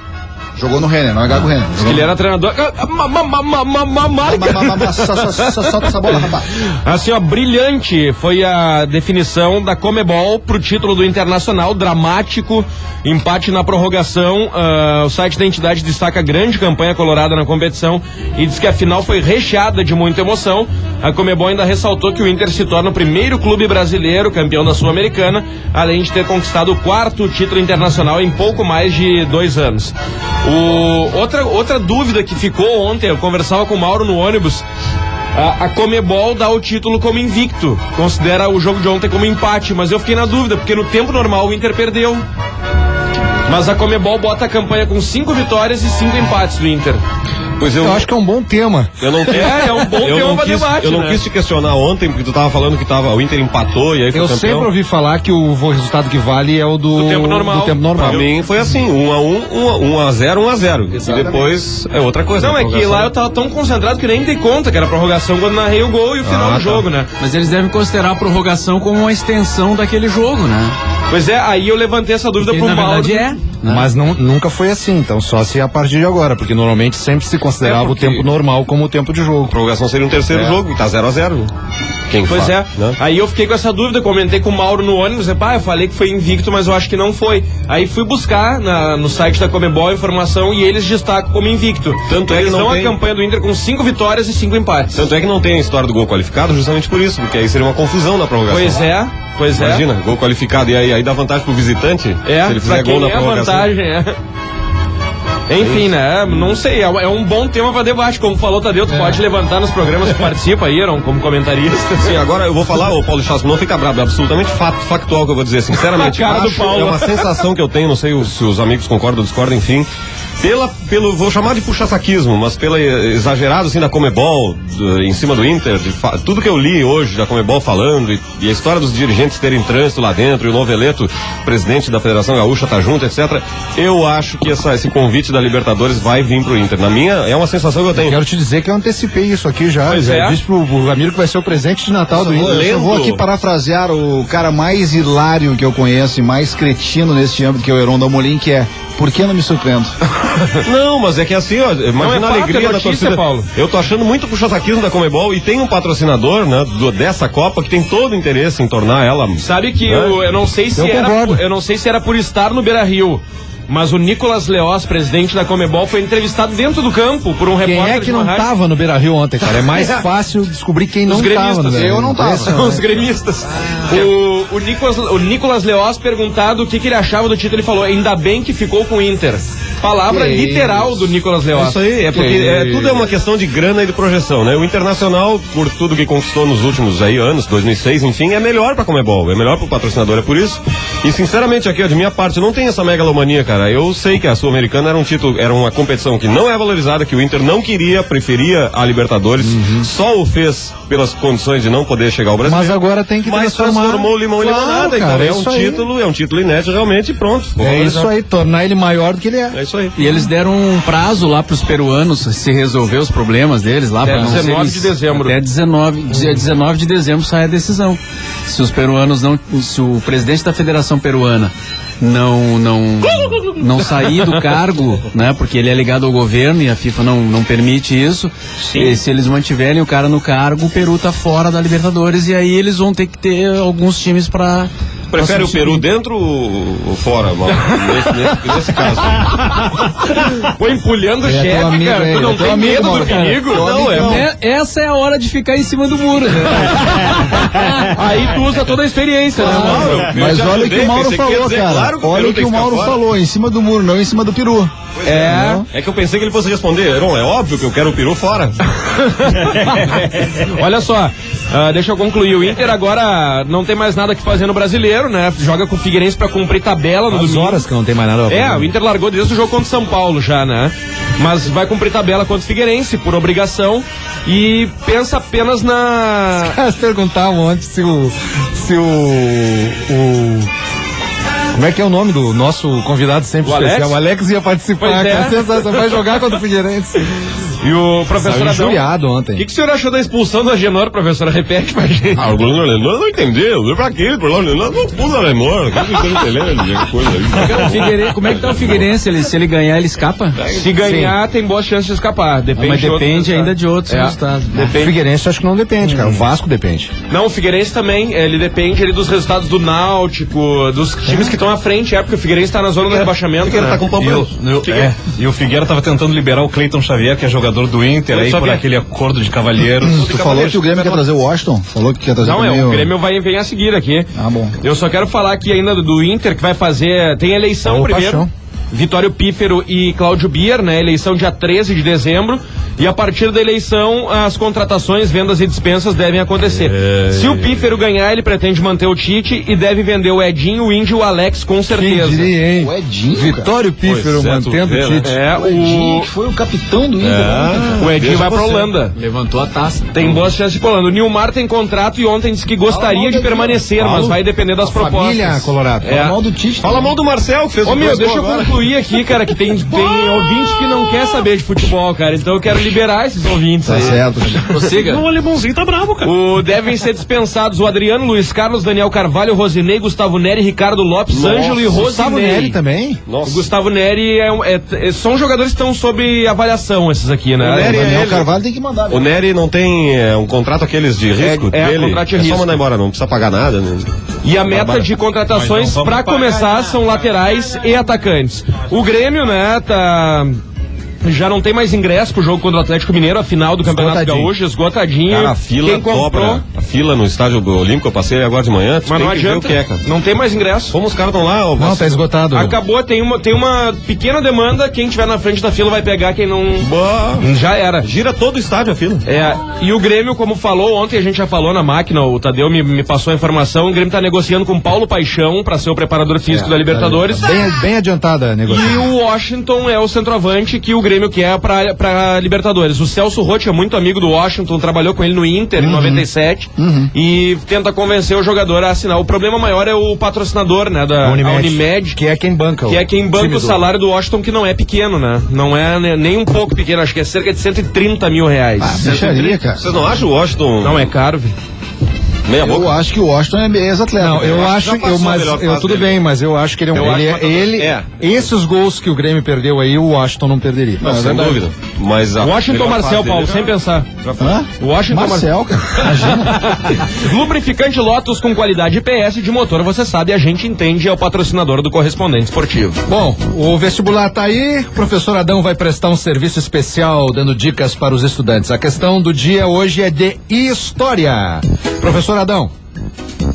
Jogou no Renner, não é Gago Renner. Diz que ele era treinador. Solta essa bola, rapaz. Assim, ó, brilhante foi a definição da Comebol pro título do Internacional, dramático, empate na prorrogação. O site da entidade destaca a grande campanha colorada na competição e diz que a final foi recheada de muita emoção. A Comebol ainda ressaltou que o Inter se torna o primeiro clube brasileiro campeão da Sul-Americana, além de ter conquistado o 4º título internacional em pouco mais de 2 anos. Outra dúvida que ficou ontem, eu conversava com o Mauro no ônibus, a Comebol dá o título como invicto, considera o jogo de ontem como empate, mas eu fiquei na dúvida, porque no tempo normal o Inter perdeu. Mas a Comebol bota a campanha com 5 vitórias e 5 empates do Inter. Pois eu acho que é um bom tema. Eu não quis, é um bom tema para debate. Eu não quis te questionar ontem, porque tu tava falando que o Inter empatou e aí foi campeão. Eu sempre ouvi falar que o resultado que vale é o do tempo normal. Pra mim foi assim, 1-1, 1-0. E depois é outra coisa. Não, é que lá eu tava tão concentrado que nem dei conta que era a prorrogação quando narrei o gol e o final do jogo, né? Mas eles devem considerar a prorrogação como uma extensão daquele jogo, né? Pois é, aí eu levantei essa dúvida pro Mauro. Mas nunca foi assim, então só se a partir de agora, porque normalmente sempre se considerava o tempo normal como o tempo de jogo. A prorrogação seria um terceiro jogo, e tá 0-0. Pois é, né? Aí eu fiquei com essa dúvida, comentei com o Mauro no ônibus, eu falei que foi invicto, mas eu acho que não foi. Aí fui buscar no site da Comebol a informação e eles destacam como invicto. Tanto é que não tem a campanha do Inter com 5 vitórias e 5 empates. Tanto é que não tem a história do gol qualificado justamente por isso, porque aí seria uma confusão na prorrogação. Pois é. Imagina, gol qualificado e aí dá vantagem pro visitante, se ele fizer gol na prorrogação. Enfim, né? Não sei, é um bom tema para debate. Como falou Tadeu, tu pode levantar nos programas que participa aí, como comentarista. Sim, agora eu vou falar, Paulo Chasso, não fica bravo, é absolutamente factual que eu vou dizer, sinceramente. A cara do Paulo. É uma sensação que eu tenho, não sei se os amigos concordam ou discordam, enfim. Vou chamar de puxa-saquismo, mas pela exagerado assim da Comebol, em cima do Inter, tudo que eu li hoje da Comebol falando e a história dos dirigentes terem trânsito lá dentro e o Noveleto, presidente da Federação Gaúcha, tá junto, etc. Eu acho que esse convite da Libertadores vai vir pro Inter. Na minha, é uma sensação que eu tenho. Quero te dizer que eu antecipei isso aqui já. Pois é. Disse pro Ramiro que vai ser o presente de Natal do Inter. Eu vou aqui parafrasear o cara mais hilário que eu conheço e mais cretino nesse âmbito, que é o Heron Dalmolin, que é: por que não me surpreendo? Não, mas é que assim, ó, imagina a alegria da torcida. Paulo. Eu tô achando muito puxa-saquismo da Comebol e tem um patrocinador, né, dessa Copa que tem todo o interesse em tornar ela. Sabe que eu não sei se era por estar no Beira-Rio, mas o Nicolas Leoz, presidente da Comebol, foi entrevistado dentro do campo por um repórter. Quem é que não tava no Beira-Rio ontem, cara? É mais fácil descobrir quem não tava no Beira-Rio. Eu não tava. Os gremistas. O Nicolas Leoz, perguntado o que ele achava do título, ele falou: ainda bem que ficou com o Inter. Palavra literal do Nicolas Leoz. Isso aí, é porque tudo é uma questão de grana e de projeção, né? O Internacional, por tudo que conquistou nos últimos anos, 2006, enfim, é melhor pra Comebol, é melhor pro patrocinador, é por isso. E sinceramente aqui, ó, de minha parte, não tem essa megalomania, cara. cara, eu sei que a Sul-Americana era um título, era uma competição que não é valorizada, que o Inter não queria, preferia a Libertadores, só o fez pelas condições de não poder chegar ao Brasil. Mas agora tem que transformou o limão em limonada, cara, então é um título inédito realmente, pronto. É isso aí, tornar ele maior do que ele é. É isso aí. E eles deram um prazo lá pros peruanos se resolver os problemas deles lá. Até 19 de dezembro. Até 19 de dezembro sai a decisão. Se os peruanos se o presidente da Federação Peruana não sair do cargo, né? Porque ele é ligado ao governo e a FIFA não permite isso. E se eles mantiverem o cara no cargo, o Peru tá fora da Libertadores e aí eles vão ter que ter alguns times pra... Prefere o Peru dentro ou fora, nesse caso? Pô, empulhando o chefe, cara. Tu não tem medo do perigo? Não, essa é a hora de ficar em cima do muro, né? Aí tu usa toda a experiência, né? Mas olha o que o Mauro falou, cara. Olha o que o Mauro falou, em cima do muro, não em cima do peru. É que eu pensei que ele fosse responder, Heron, é óbvio que eu quero o peru fora. Olha só, deixa eu concluir. O Inter agora não tem mais nada que fazer no Brasileiro, né? Joga com o Figueirense pra cumprir tabela no domingo. Horas que não tem mais nada pra fazer. O Inter largou desde o jogo contra o São Paulo já, né? Mas vai cumprir tabela contra o Figueirense por obrigação e pensa apenas na... Os caras perguntavam ontem se o como é que é o nome do nosso convidado sempre especial? O Alex ia participar, cara. Sensação, vai jogar contra o Figueirense. E o professor Adão, ontem. O que o senhor achou da expulsão do Agenor, professora? Repete pra gente. O Bruno Agenor não entendeu. Pra quê? O Bruno Agenor não pula Agenor. Como é que tá o Figueirense? Se ele ganhar, ele escapa? Se ganhar, tem boas chances de escapar. Mas depende ainda de outros resultados. O Figueirense acho que não depende, cara. O Vasco depende. Não, o Figueirense também. Ele depende dos resultados do Náutico, dos times que estão à frente. Porque o Figueirense tá na zona do rebaixamento. O Figueira tá com pampa. E o Figueira tava tentando liberar o Cleiton Xavier, que é jogador do Inter, aí por aquele acordo de cavalheiros. Tu falou que o Grêmio quer trazer o Washington? Falou que quer trazer o Grêmio vem a seguir aqui. Bom. Eu só quero falar aqui ainda do Inter, que vai fazer... Tem eleição primeiro. Paixão. Vitório Pífero e Cláudio Bier, né? Eleição dia 13 de dezembro. E a partir da eleição, as contratações, vendas e dispensas devem acontecer. Se o Pífero ganhar, ele pretende manter o Tite e deve vender o Edinho, o Índio e o Alex, com certeza. Quem diria, hein? O Edinho, Vitório Pífero mantendo o Tite. O Edinho, que foi o capitão do Inter. O Edinho vai pra Holanda. Levantou a taça. Tem boas chances de ir pra Holanda. O Nilmar tem contrato e ontem disse que gostaria de permanecer, mas vai depender das propostas. Família Colorado. Fala mal do Tite. Fala mal do Marcel, que fez deixa eu concluir aqui, cara, que tem ouvinte que não quer saber de futebol, cara. Então eu quero liberar esses ouvintes aí. Tá certo. Prossiga. O alemãozinho tá bravo, cara. Devem ser dispensados o Adriano, Luiz Carlos, Daniel Carvalho, Rosinei, Gustavo Neri, Ricardo Lopes, Ângelo e Rosinei. Gustavo Neri também? Nossa. O Gustavo Neri são jogadores que estão sob avaliação, esses aqui, né? O Daniel Carvalho tem que mandar. O Neri não tem um contrato aqueles de risco dele? Contrato de risco. Só mandar embora, não precisa pagar nada, né? E a meta de contratações para começar são laterais e atacantes. O Grêmio, né, já não tem mais ingresso pro jogo contra o Atlético Mineiro, a final do Campeonato Gaúcho, esgotadinho. Cara, a fila dobra. A fila no estádio Olímpico, eu passei agora de manhã. Mas não adianta, não tem mais ingresso. Como os caras estão lá? Não, tá esgotado. Acabou, tem uma pequena demanda, quem tiver na frente da fila vai pegar, quem não... Já era. Gira todo o estádio a fila. E o Grêmio, como falou, ontem a gente já falou na máquina, o Tadeu me passou a informação, o Grêmio tá negociando com Paulo Paixão pra ser o preparador físico da Libertadores. Bem adiantada a negociação. E o Washington é o centroavante que o Grêmio quer pra Libertadores. O Celso Roth é muito amigo do Washington, trabalhou com ele no Inter em 97 e tenta convencer o jogador a assinar. O problema maior é o patrocinador, né, da Unimed, que é quem banca o salário do Washington, que não é pequeno, né? Não é nem um pouco pequeno, acho que é cerca de 130 mil reais. Deixaria, cara. Vocês não acham o Washington... Não, é caro, velho. Eu acho que o Washington é ex-atleta. Não, tudo bem, mas eu acho que esses gols que o Grêmio perdeu aí, o Washington não perderia. Não, sem dúvida. Mas Washington Marcel, Paulo, sem pensar. Washington Marcel, cara. Lubrificante Lotus com qualidade PS de motor, você sabe, a gente entende, é o patrocinador do Correspondente Esportivo. Bom, o vestibular tá aí, o professor Adão vai prestar um serviço especial dando dicas para os estudantes. A questão do dia hoje é de história. Professor Adão,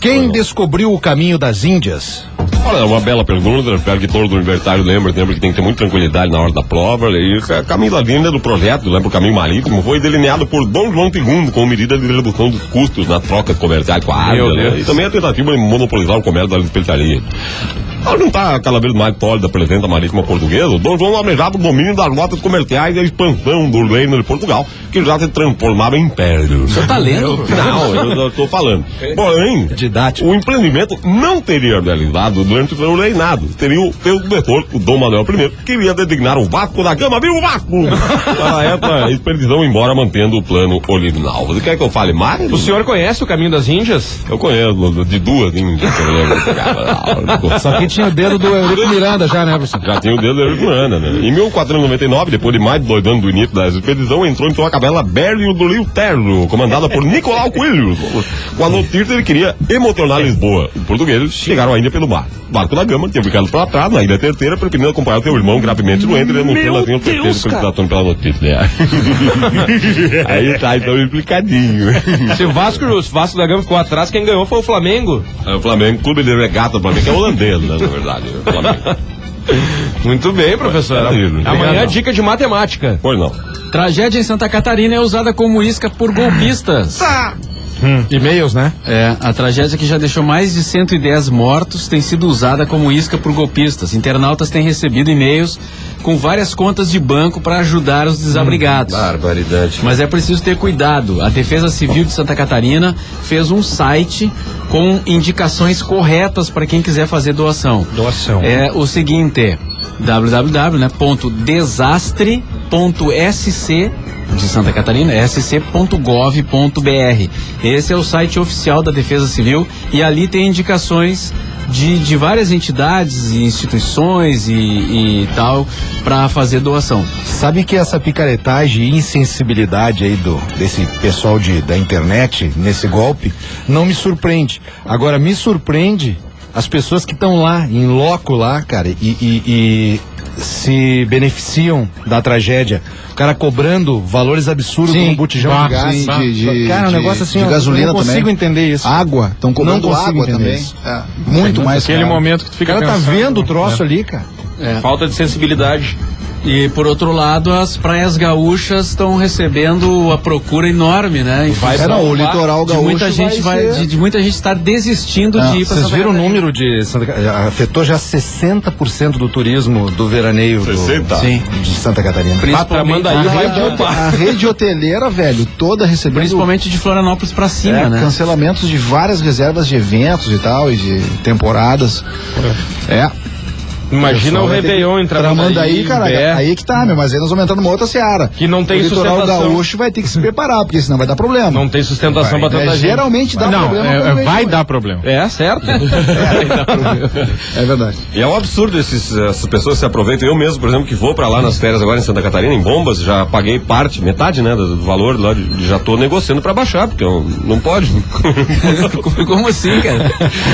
quem descobriu o caminho das Índias? Olha, é uma bela pergunta, espero que todo universitário lembre que tem que ter muita tranquilidade na hora da prova. E o caminho da linha do projeto, lembra, o caminho marítimo, foi delineado por Dom João II como medida de redução dos custos na troca comercial com a Ásia, né? E também a tentativa de monopolizar o comércio da especiaria. Ao juntar a Calaveira do Mar Tólida, presidente da Marítima Portuguesa, o Dom João almejava o domínio das rotas comerciais e a expansão do reino de Portugal, que já se transformava em império. Você tá lendo? Não, eu estou falando. Porém, o empreendimento não teria realizado durante o seu reinado. Teria o seu sucessor, o Dom Manuel I, que iria designar o Vasco da Gama, viu o Vasco? Para essa expedição, embora mantendo o plano original. Você quer que eu fale mais? O senhor conhece o Caminho das Índias? Eu conheço, de duas índias, eu lembro. Só que tinha o dedo do Eurico Miranda já, né, professor? Já tinha o dedo do Eurico Miranda, né? Em 1499, depois de mais de 2 anos do início da expedição, entrou em sua cabela Bérlio do Rio Terro, comandada por Nicolau Coelho. Com a notícia, ele queria emocionar Lisboa. Os portugueses chegaram ainda pelo mar. Vasco da Gama tinha ficado para trás, na Ilha Terceira, preferindo acompanhar o seu irmão gravemente doente, denunciando assim o terceiro felicitação pela notícia. Aí tá, então explicadinho. Se o Vasco da Gama ficou atrás, quem ganhou foi o Flamengo. O Flamengo, clube de regata do Flamengo, que é holandês, né, na verdade. O Flamengo. Muito bem, professor. Amanhã dica de matemática. Pois não. Tragédia em Santa Catarina é usada como isca por golpistas. E-mails, né? A tragédia que já deixou mais de 110 mortos tem sido usada como isca por golpistas. Internautas têm recebido e-mails com várias contas de banco para ajudar os desabrigados. Barbaridade. Mas é preciso ter cuidado. A Defesa Civil de Santa Catarina fez um site com indicações corretas para quem quiser fazer doação. É o seguinte: www.desastre.sc de Santa Catarina, sc.gov.br. Esse é o site oficial da Defesa Civil e ali tem indicações de várias entidades e instituições e tal para fazer doação. Sabe que essa picaretagem e insensibilidade aí desse pessoal da internet nesse golpe não me surpreende. Agora me surpreende as pessoas que estão lá, em loco lá, cara, e se beneficiam da tragédia. O cara cobrando valores absurdos por um botijão de gás. Cara, um negócio assim, de gasolina eu não consigo também. entender isso. Água, estão cobrando água também. Muito mais. Aquele momento que tu fica o cara pensando, tá vendo o troço ali, cara. Falta de sensibilidade. E por outro lado, as praias gaúchas estão recebendo a procura enorme, né? O litoral gaúcho de muita gente estar desistindo de ir para Santa Catarina. Vocês viram o número de Santa Catarina? Afetou já 60% do turismo do veraneio de Santa Catarina. Principalmente a rede hoteleira, velho, toda recebendo. Principalmente de Florianópolis para cima, né? Cancelamentos de várias reservas de eventos e tal, e de temporadas. Imagina o Réveillon entrando aí, cara, aí que tá, mas aí nós vamos entrar numa outra seara. Que não tem sustentação. O litoral gaúcho vai ter que se preparar, porque senão vai dar problema. Não tem sustentação pra tanta gente. Geralmente dá problema. Vai dar problema. Certo. É verdade. E é um absurdo essas pessoas se aproveitam. Eu mesmo, por exemplo, que vou pra lá nas férias agora em Santa Catarina, em Bombas, já paguei metade, né, do valor lá, já tô negociando pra baixar, porque não pode. Como assim, cara?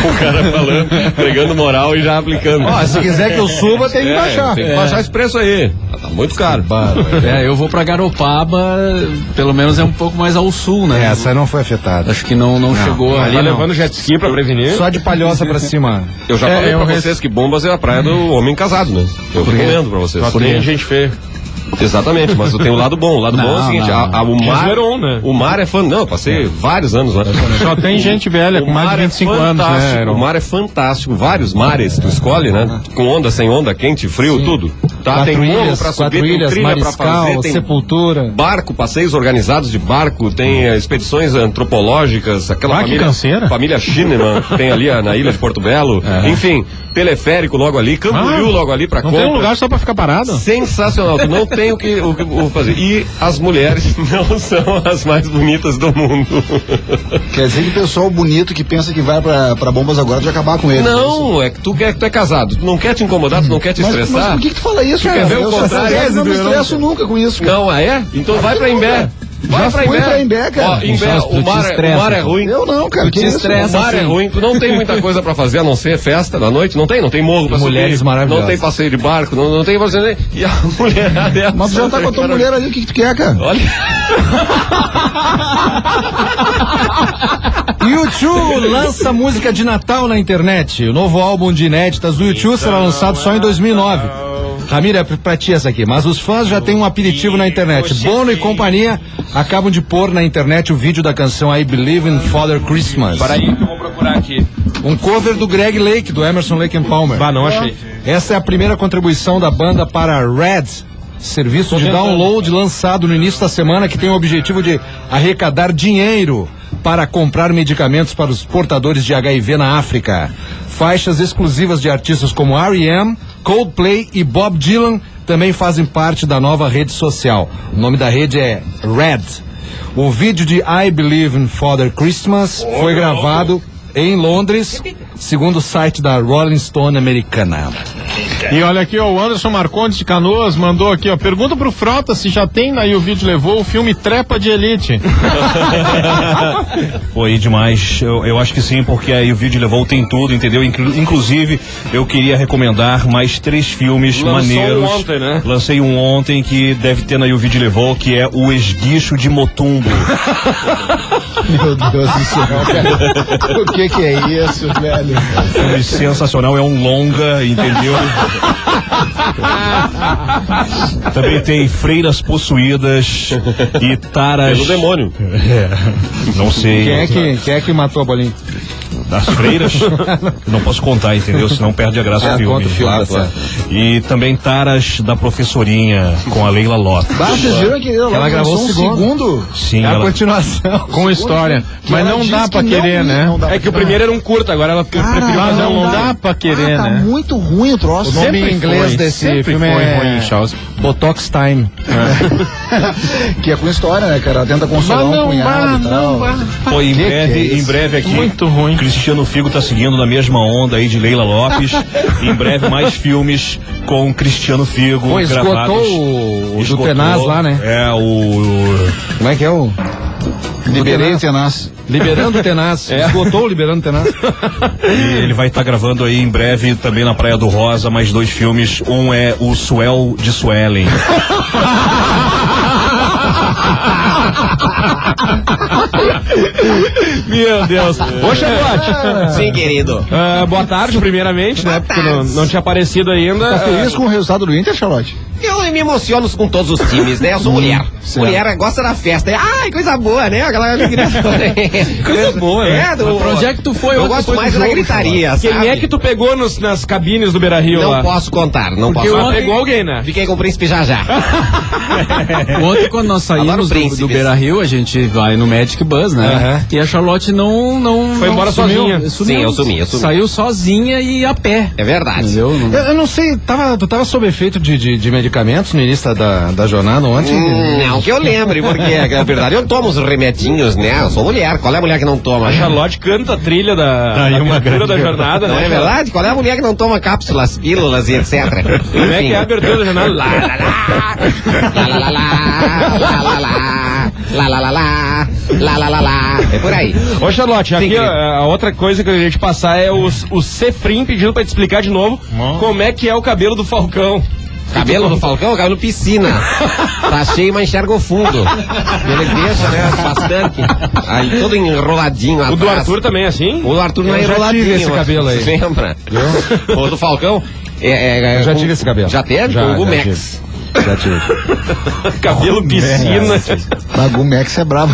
O cara falando, pegando moral e já aplicando. Se quiser que eu suba, tem que baixar. Tem que baixar esse preço aí. Tá muito caro. Eu vou pra Garopaba, pelo menos é um pouco mais ao sul, né? Essa não foi afetada. Acho que não chegou ali. Tá levando jet ski pra prevenir? Só de Palhoça pra cima. Eu já falei pra vocês que Bombas é a praia do homem casado, né? Eu recomendo pra vocês. Só tem gente feia. Exatamente, mas eu tenho o lado bom. O lado bom é o seguinte, o mar é fantástico. Não, eu passei vários anos lá. Só tem gente velha com mais de 25 anos, né? O mar é fantástico, vários mares, tu escolhe, né? Com onda, sem onda, quente, frio, tudo. Tá, tem morro pra subir, tem trilha pra fazer, tem Sepultura, barco, passeios organizados de barco, tem expedições antropológicas, aquela família Schneemann tem ali na ilha de Porto Belo, enfim, teleférico logo ali, Camboriú logo ali pra compra. Não tem um lugar só pra ficar parado? Sensacional, tu não tem o que fazer. E as mulheres não são as mais bonitas do mundo. Quer dizer que o pessoal bonito que pensa que vai pra Bombas agora de acabar com ele. Não, é que tu é casado, tu não quer te incomodar, tu não quer te estressar. Mas por que tu fala isso, cara? Quer ver o contrário? Eu não me estresso nunca com isso, cara. Não, Então vai pra Imbé. Já fui pra Imbé, cara. Imbé, o mar é ruim. Eu não, cara. Tu te estressa. O mar é ruim, tu não tem muita coisa pra fazer a não ser festa da noite. Não tem morro pra mulheres subir. Maravilhosas. Não tem passeio de barco, não tem passeio. E a mulherada é. Mas tu já tá com a tua mulher ali, o que tu quer, cara? Olha. U2 lança música de Natal na internet. O novo álbum de inéditas do U2 será lançado só em 2009. Ramiro, é pra ti essa aqui, mas os fãs já têm um aperitivo na internet. Bono e companhia acabam de pôr na internet o vídeo da canção I Believe in Father Christmas. Para aí que eu vou procurar aqui. Um cover do Greg Lake, do Emerson Lake and Palmer. Não achei. Essa é a primeira contribuição da banda para Red, serviço de download lançado no início da semana, que tem o objetivo de arrecadar dinheiro para comprar medicamentos para os portadores de HIV na África. Faixas exclusivas de artistas como R.E.M., Coldplay e Bob Dylan também fazem parte da nova rede social. O nome da rede é Red. O vídeo de I Believe in Father Christmas foi gravado em Londres, segundo o site da Rolling Stone americana. E olha aqui, ó, o Anderson Marcondes de Canoas mandou aqui, ó, pergunta pro Frota se já tem na o vídeo levou o filme Trepa de Elite. Foi demais, eu acho que sim, porque aí o vídeo levou tem tudo, entendeu? Inclusive, eu queria recomendar mais 3 filmes maneiros. Ontem, né? Lancei um ontem que deve ter na o vídeo levou, que é O Esguicho de Motumbo. Meu Deus do céu, cara. O que é isso, velho? Filme sensacional, é um longa, entendeu? Também tem Freiras Possuídas e Taras. Pelo demônio. Não sei. Quem é que matou a bolinha? Das freiras? Não posso contar, entendeu? Senão perde a graça do filme. Conta o filme, claro. E também Taras da Professorinha, com a Leila Lopes. Vocês viram que ela gravou o segundo? Sim, É a continuação. Com história. Mas ela não disse dá pra que querer, não, né? não dá É que o primeiro era um curta, agora ela preferiu Mas fazer não um dá pra querer, tá né? muito ruim o troço. O nome Sempre em inglês foi, desse sempre filme foi é ruim, Charles. Botox Time. Que é com história, né, cara? Ela tenta consolar um cunhado e tal. Pô, em breve aqui. Muito ruim. Cristiano Figo tá seguindo na mesma onda aí de Leila Lopes. Em breve mais filmes com Cristiano Figo. Pô, esgotou gravados. o do Tenaz lá, né? É, Como é que é o... Liberei o Tenaz. Liberando o Tenaz. Esgotou o Liberando o Tenaz. E ele vai estar gravando aí em breve também na Praia do Rosa mais 2 filmes. Um é o Swell de Swellen. Meu Deus. Ô, Charlotte. Sim, querido. Boa tarde, primeiramente, né? Porque não tinha aparecido ainda. Tá feliz com o resultado do Inter, Charlotte? Eu me emociono com todos os times, né? Eu sou mulher. Certo. Mulher gosta da festa. Ai, coisa boa, né? Aquela alegria. Coisa boa, né? Pra onde é que tu foi? Eu gosto mais da gritaria, Quem sabe? é que tu pegou nas cabines do Beira-Rio Não lá? posso contar, não Porque posso. ontem- Pegou alguém, né? Fiquei com o príncipe já. Ontem, quando nós Adoro saímos príncipes. do Beira Rio, a gente vai no Magic Bus, né? E a Charlotte não Foi embora sumiu. Sim, eu sumi. Saiu sozinha e a pé. É verdade. Entendeu? Eu não sei, tu tava sob efeito de medicamentos no início da jornada ontem? Não que eu lembre, porque na verdade eu tomo os remedinhos, né? Eu sou mulher. Qual é a mulher que não toma? A Charlotte canta a trilha da abertura da jornada, Não né? é verdade? Qual é a mulher que não toma cápsulas, pílulas e etc? Como é que é a abertura da jornada? Lá, lá, lá, lá, lá, lá, lá, lá, lá, lá, lá, lá, lá, lá, lá, lá. É por aí. Ô, Charlotte, aqui querido. a outra coisa que eu queria te passar é o Cefrim pedindo pra te explicar de novo como é que é o cabelo do Falcão. Cabelo do Falcão, cabelo piscina. Tá cheio, mas enxerga o fundo. Ele deixa, né, bastante. Aí todo enroladinho atrás. O do Arthur também é assim? O do Arthur não é Eu já enroladinho. tive esse cabelo aí. Lembra? O do Falcão? Eu já tive esse cabelo. Já teve? Já, Com o já Gumex. Já tive. Cabelo piscina. Mas o Gumex é brabo.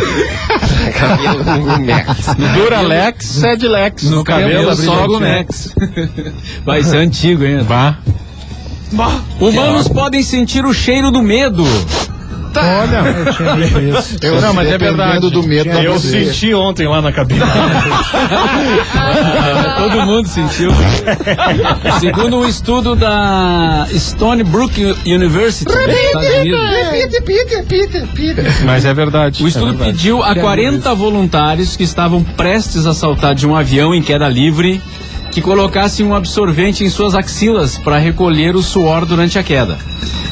Cabelo com Gumex. Duralex, Sedlex. No cabelo só brilhante, Gumex. Vai ser antigo ainda. Vá. Humanos podem sentir o cheiro do medo. Olha, eu tinha visto isso. Não, mas é verdade. Do medo da Eu você. senti ontem lá na cabine. Todo mundo sentiu. Segundo um estudo da Stony Brook University, dos Estados Unidos, Mas é verdade. o estudo pediu a 40 voluntários que estavam prestes a saltar de um avião em queda livre que colocassem um absorvente em suas axilas para recolher o suor durante a queda.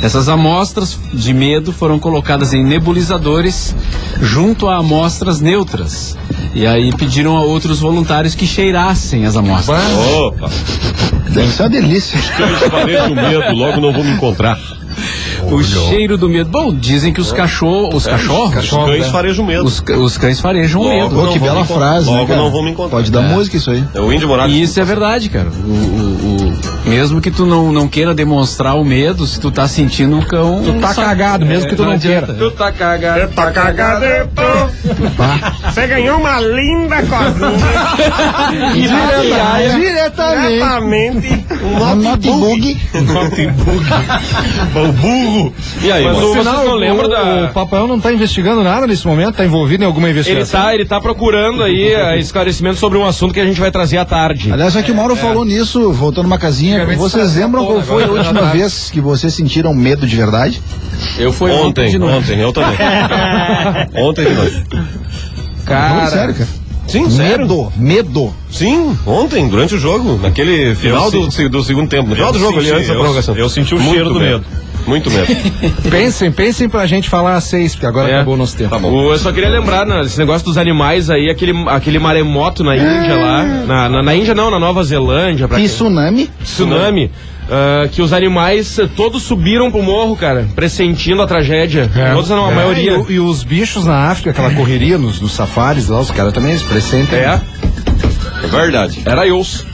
Essas amostras de medo foram colocadas em nebulizadores junto a amostras neutras. E aí pediram a outros voluntários que cheirassem as amostras. Opa, Deve ser uma delícia. eu esclarei o medo, logo não vou me encontrar. O cheiro do medo. Bom, dizem que os cachorros. Os cães farejam medo. Os cães farejam medo. Pô, que bela frase. Logo não vou me encontrar. Pode dar música isso aí. É o Índio Moraes. E isso é verdade, cara. Mesmo que tu não queira demonstrar o medo, se tu tá sentindo o cão. Tu tá cagado, mesmo que tu não queira. Tu tá cagado. Tá cagado, eu tô. Você ganhou uma linda cozinha. Diretamente. Um notebook. O burro. E aí, Mas mano? vocês não lembram o Papai não tá investigando nada nesse momento? Tá envolvido em alguma investigação? Ele tá procurando aí esclarecimento sobre um assunto que a gente vai trazer à tarde. Aliás, já que o Mauro falou nisso, voltando uma casinha, vocês lembram qual foi a última vez que vocês sentiram medo de verdade? Eu fui ontem, eu também. Ontem de noite. Cara, sério, cara? Sim, sério. Medo. Sim, ontem, durante o jogo, naquele final do segundo tempo, no final do jogo ali, antes da prorrogação. Eu senti o cheiro do medo. Muito medo. Pensem pra gente falar às 6, porque agora acabou o nosso tempo. Tá bom. Eu só queria lembrar, né, esse negócio dos animais aí, aquele maremoto na Índia lá. Na Índia não, na Nova Zelândia. Tsunami. Que os animais todos subiram pro morro, cara, pressentindo a tragédia. Todos não, a maioria. E os bichos na África, aquela correria nos safaris lá, os caras também pressentem. É verdade. Era isso.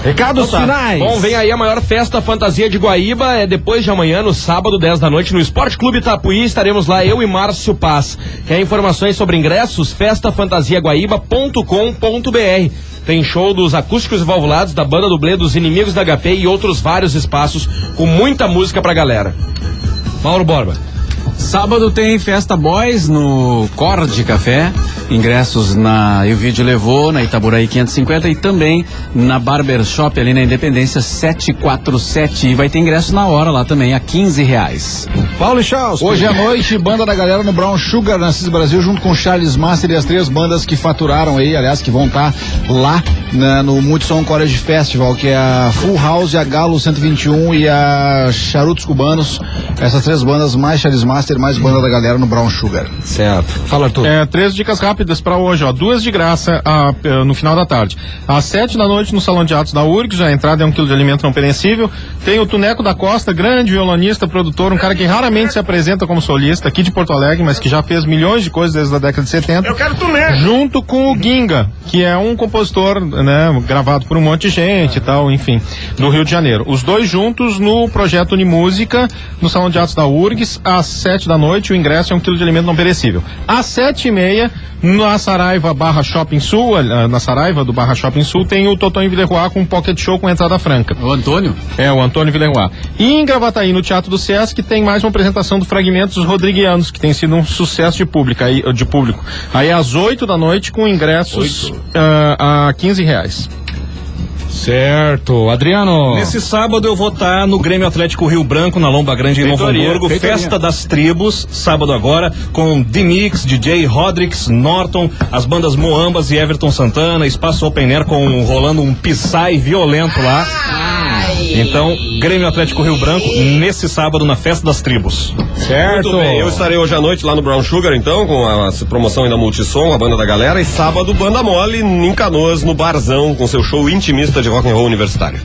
Recados finais. Bom, vem aí a maior festa fantasia de Guaíba, depois de amanhã, no sábado, 10 da noite, no Esporte Clube Itapuí. Estaremos lá, eu e Márcio Paz. Quer informações sobre ingressos? festafantasiaguaíba.com.br. Tem show dos Acústicos e Valvulados, da banda dublê dos Inimigos da HP e outros vários espaços com muita música pra galera. Mauro Borba. Sábado tem Festa Boys no Cord Café. Ingressos na E o Vídeo Levou, na Itaboraí 550 e também na Barber Shop ali na Independência 747. E vai ter ingresso na hora lá também, a R$15. Paulo e Charles. Hoje à noite, Banda da Galera no Brown Sugar, na CIS Brasil, junto com Charles Master e as 3 bandas que faturaram aí, aliás, que vão estar lá no Multissom College Festival, que é a Full House, a Galo 121 e a Charutos Cubanos. Essas 3 bandas, mais Charles Master, mais Banda da Galera no Brown Sugar. Certo. Fala, Arthur. 3 dicas rápidas pra hoje, 2 de graça no final da tarde. Às 7 da noite no Salão de Atos da URGS, a entrada é 1 quilo de alimento não perecível. Tem o Tuneco da Costa, grande violonista, produtor, um cara que raramente se apresenta como solista, aqui de Porto Alegre, mas que já fez milhões de coisas desde a década de 70. Eu quero Tuneco! Junto com o Ginga, que é um compositor, né, gravado por um monte de gente e tal, enfim, do Rio de Janeiro. Os 2 juntos no projeto Unimúsica, no Salão de Atos da URGS, às 7 da noite, o ingresso é 1 quilo de alimento não perecível. Às 7h30, na Saraiva Barra Shopping Sul, na Saraiva do Barra Shopping Sul, tem o Totonho Villeroy com um pocket show com entrada franca. O Antônio? O Antônio Villeroy. E em Gravataí, no Teatro do Sesc, tem mais uma apresentação do Fragmentos Rodriguianos, que tem sido um sucesso de público. Aí às 8 da noite, com ingressos a R$15. Certo. Adriano. Nesse sábado eu vou estar no Grêmio Atlético Rio Branco, na Lomba Grande, em Novo Hamburgo. Festa das Tribos, sábado agora, com D-Mix, DJ Rodrix, Norton, as bandas Moambas e Everton Santana, espaço open air rolando um Psy violento lá. Então, Grêmio Atlético Rio Branco, nesse sábado, na Festa das Tribos. Certo. Muito bem, eu estarei hoje à noite lá no Brown Sugar, então, com a promoção aí da Multissom, a Banda da Galera, e sábado, Banda Mole, em Canoas, no Barzão, com seu show intimista de rock and roll universitário.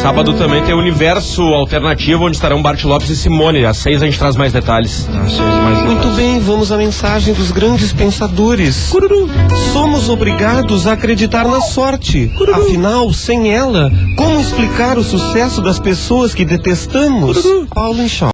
Sábado também tem o Universo Alternativo, onde estarão Bart Lopes e Simone. Às 6 a gente traz mais detalhes. Muito bem, vamos à mensagem dos grandes pensadores. Cururu. Somos obrigados a acreditar na sorte. Cururu. Afinal, sem ela, como explicar o sucesso das pessoas que detestamos? Cururu. Paulo Enxau.